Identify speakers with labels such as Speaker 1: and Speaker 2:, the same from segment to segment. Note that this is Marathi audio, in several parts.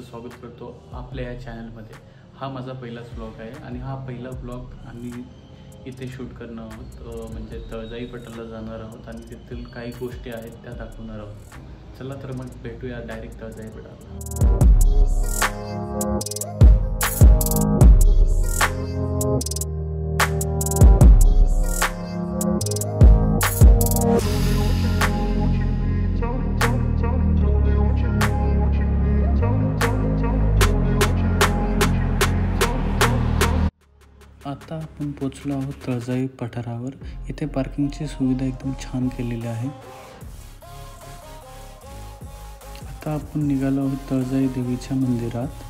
Speaker 1: स्वागत करतो आपल्या या चॅनलमध्ये। हा माझा पहिलाच ब्लॉग आहे आणि हा पहिला ब्लॉग आम्ही इथे शूट करणार आहोत, म्हणजे तळजाई पठाराला जाणार आहोत आणि तिथील काही गोष्टी आहेत त्या दाखवणार आहोत। चला तर मग भेटूया डायरेक्ट तळजाई पठाराला। आता आपण पोचलो आहोत तळजाई पठारावर। इथे पार्किंगची सुविधा एकदम छान केलेली आहे। आता आपण निघालो आहोत तळजाई देवीच्या मंदिरात।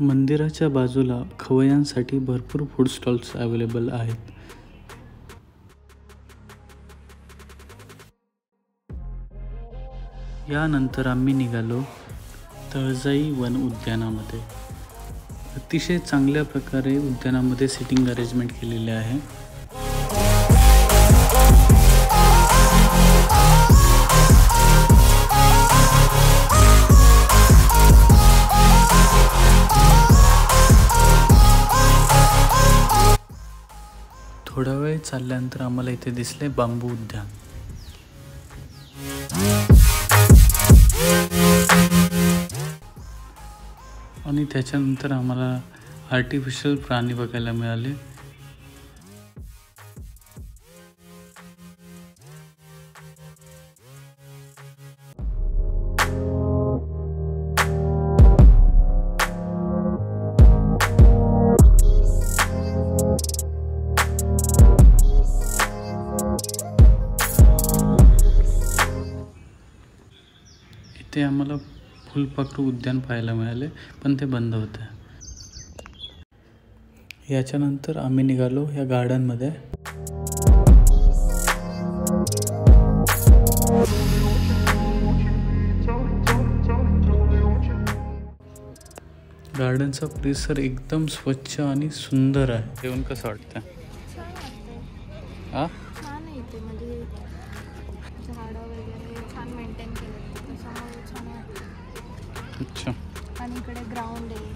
Speaker 1: मंदिराच्या बाजूला खवय्यांसाठी भरपूर फूड स्टॉल्स अवेलेबल आहेत। यानंतर आम्ही निघालो तळजाई वन उद्यानामध्ये। अतिशय चांगल्या प्रकारे उद्यानामध्ये सिटिंग अरेंजमेंट केलेले आहे। थोडा वेळ चालल्यानंतर आम्हाला इथे दिसले बांबू उद्यान। आणि त्याच्यानंतर आम्हाला आर्टिफिशियल प्राणी बघायला मिळाले। इथे आम्हाला फुलपाखरू उद्यान पाहायला मिळाले, पण ते बंद होते। याच्यानंतर आम्ही निघालो या गार्डनमध्ये। गार्डनचा परिसर एकदम स्वच्छ आणि सुंदर आहे। येऊन कसं वाटतं?
Speaker 2: छान आहे ते, म्हणजे झाडं वगैरे छान मेंटेन केलं त्याच्यामुळे छान वाटतं।
Speaker 1: अच्छा।
Speaker 2: आणि इकडे ग्राउंड आहे।